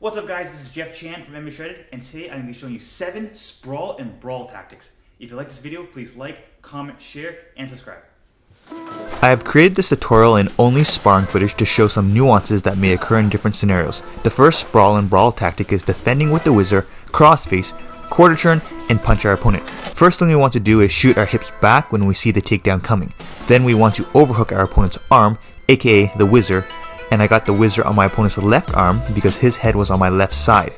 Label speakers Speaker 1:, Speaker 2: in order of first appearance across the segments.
Speaker 1: What's up guys, this is Jeff Chan from MMA Shredded, and today I'm going to be showing you 7 sprawl and brawl tactics. If you like this video, please like, comment, share, and subscribe.
Speaker 2: I have created this tutorial in only sparring footage to show some nuances that may occur in different scenarios. The first sprawl and brawl tactic is defending with the Whizzer, crossface, quarter turn, and punch our opponent. First thing we want to do is shoot our hips back when we see the takedown coming. Then we want to overhook our opponent's arm, aka the Whizzer, and I got the Whizzer on my opponent's left arm because his head was on my left side.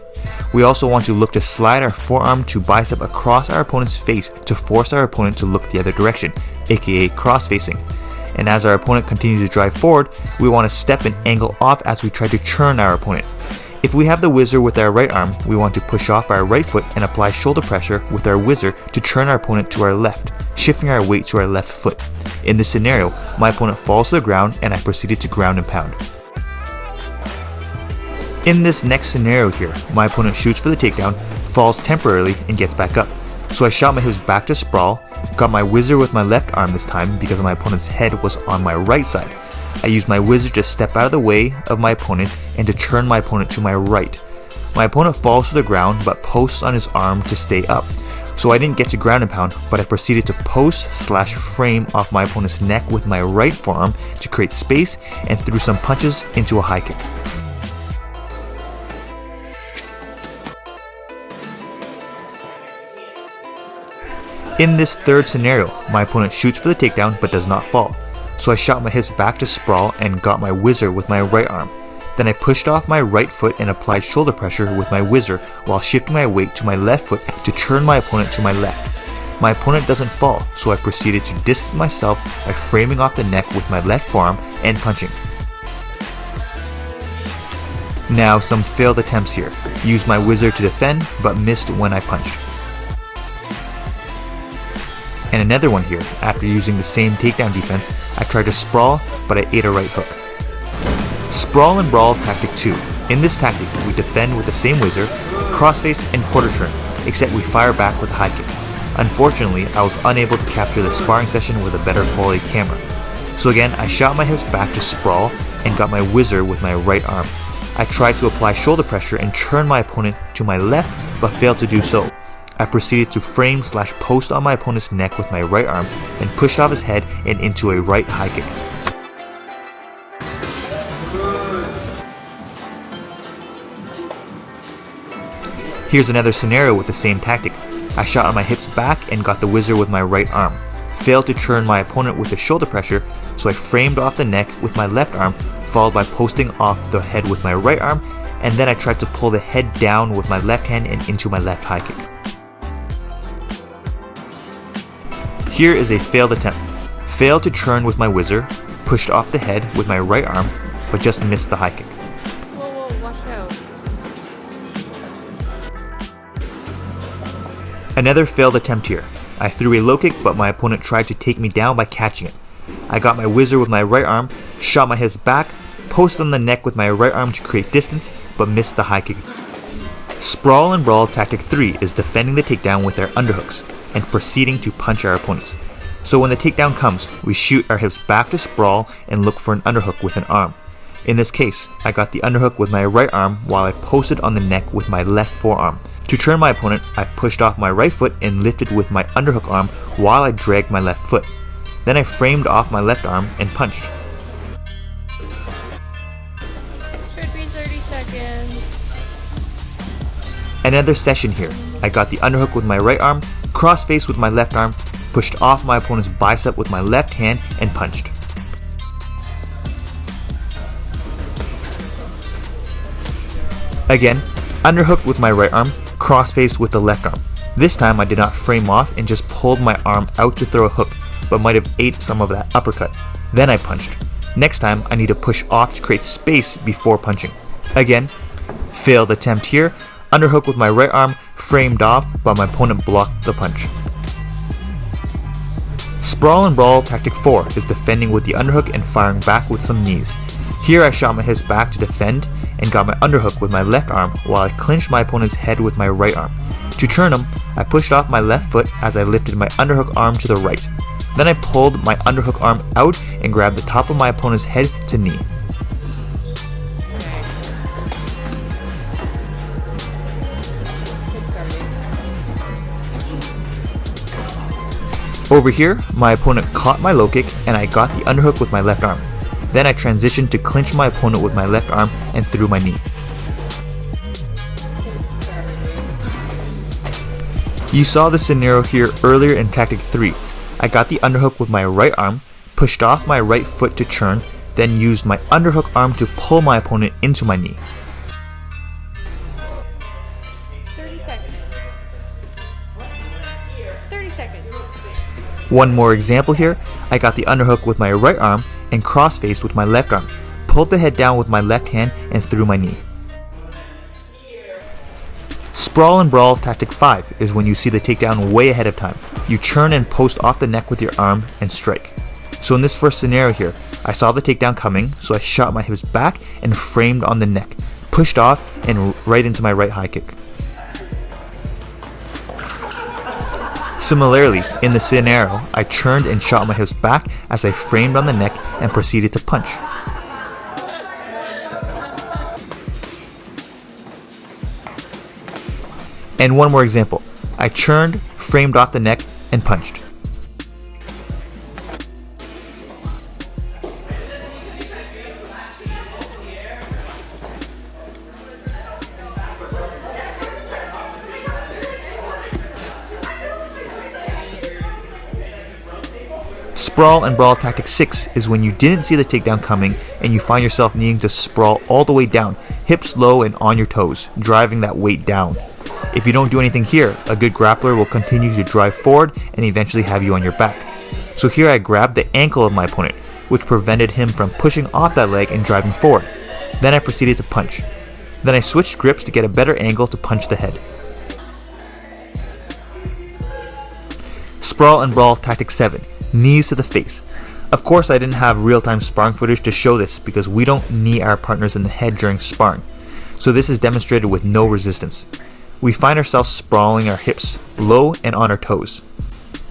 Speaker 2: We also want to look to slide our forearm to bicep across our opponent's face to force our opponent to look the other direction, aka cross-facing. And as our opponent continues to drive forward, we want to step and angle off as we try to turn our opponent. If we have the Whizzer with our right arm, we want to push off our right foot and apply shoulder pressure with our Whizzer to turn our opponent to our left, shifting our weight to our left foot. In this scenario, my opponent falls to the ground and I proceeded to ground and pound. In this next scenario here, my opponent shoots for the takedown, falls temporarily, and gets back up. So I shot my hips back to sprawl, got my Whizzer with my left arm this time because my opponent's head was on my right side. I used my Whizzer to step out of the way of my opponent and to turn my opponent to my right. My opponent falls to the ground but posts on his arm to stay up. So I didn't get to ground and pound, but I proceeded to post/frame off my opponent's neck with my right forearm to create space and threw some punches into a high kick. In this third scenario, my opponent shoots for the takedown but does not fall. So I shot my hips back to sprawl and got my Whizzer with my right arm. Then I pushed off my right foot and applied shoulder pressure with my Whizzer while shifting my weight to my left foot to turn my opponent to my left. My opponent doesn't fall, so I proceeded to distance myself by framing off the neck with my left forearm and punching. Now some failed attempts here. Used my Whizzer to defend but missed when I punched. And another one here, after using the same takedown defense, I tried to sprawl, but I ate a right hook. Sprawl and brawl tactic 2. In this tactic, we defend with the same Whizzer, crossface, and quarter turn, except we fire back with a high kick. Unfortunately, I was unable to capture the sparring session with a better quality camera. So again, I shot my hips back to sprawl and got my Whizzer with my right arm. I tried to apply shoulder pressure and turn my opponent to my left, but failed to do so. I proceeded to frame/post on my opponent's neck with my right arm and pushed off his head and into a right high kick. Here's another scenario with the same tactic. I shot on my hips back and got the Whizzer with my right arm. Failed to turn my opponent with the shoulder pressure, so I framed off the neck with my left arm, followed by posting off the head with my right arm, and then I tried to pull the head down with my left hand and into my left high kick. Here is a failed attempt. Failed to turn with my Whizzer, pushed off the head with my right arm, but just missed the high kick.
Speaker 3: Whoa, watch out.
Speaker 2: Another failed attempt here. I threw a low kick, but my opponent tried to take me down by catching it. I got my Whizzer with my right arm, shot my hips back, posted on the neck with my right arm to create distance, but missed the high kick. Sprawl and brawl tactic 3 is defending the takedown with our underhooks and proceeding to punch our opponents. So when the takedown comes, we shoot our hips back to sprawl and look for an underhook with an arm. In this case, I got the underhook with my right arm while I posted on the neck with my left forearm. To turn my opponent, I pushed off my right foot and lifted with my underhook arm while I dragged my left foot. Then I framed off my left arm and punched.
Speaker 3: Should be 30 seconds.
Speaker 2: Another session here. I got the underhook with my right arm, crossface with my left arm, pushed off my opponent's bicep with my left hand, and punched. Again, underhooked with my right arm, crossface with the left arm. This time I did not frame off and just pulled my arm out to throw a hook, but might have ate some of that uppercut. Then I punched. Next time I need to push off to create space before punching. Again, failed attempt here. Underhook with my right arm, framed off, but my opponent blocked the punch. Sprawl and brawl tactic 4 is defending with the underhook and firing back with some knees. Here I shot my hips back to defend and got my underhook with my left arm while I clinched my opponent's head with my right arm. To turn him, I pushed off my left foot as I lifted my underhook arm to the right. Then I pulled my underhook arm out and grabbed the top of my opponent's head to knee. Over here, my opponent caught my low kick and I got the underhook with my left arm. Then I transitioned to clinch my opponent with my left arm and threw my knee. You saw the scenario here earlier in Tactic 3. I got the underhook with my right arm, pushed off my right foot to churn, then used my underhook arm to pull my opponent into my knee.
Speaker 3: 30 seconds. 30 seconds.
Speaker 2: One more example here, I got the underhook with my right arm and crossface with my left arm, pulled the head down with my left hand and threw my knee. Sprawl and Brawl Tactic 5 is when you see the takedown way ahead of time. You churn and post off the neck with your arm and strike. So in this first scenario here, I saw the takedown coming, so I shot my hips back and framed on the neck, pushed off and right into my right high kick. Similarly, in the scenario, I churned and shot my hips back as I framed on the neck and proceeded to punch. And one more example, I churned, framed off the neck, and punched. Sprawl and Brawl Tactic 6 is when you didn't see the takedown coming and you find yourself needing to sprawl all the way down, hips low and on your toes, driving that weight down. If you don't do anything here, a good grappler will continue to drive forward and eventually have you on your back. So here I grabbed the ankle of my opponent, which prevented him from pushing off that leg and driving forward. Then I proceeded to punch. Then I switched grips to get a better angle to punch the head. Sprawl and Brawl Tactic 7, knees to the face. Of course I didn't have real-time sparring footage to show this because we don't knee our partners in the head during sparring. So this is demonstrated with no resistance. We find ourselves sprawling our hips low and on our toes.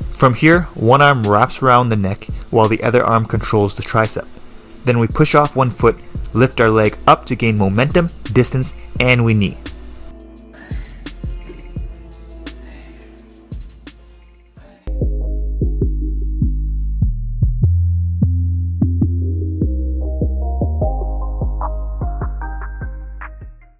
Speaker 2: From here, one arm wraps around the neck while the other arm controls the tricep. Then we push off one foot, lift our leg up to gain momentum, distance, and we knee.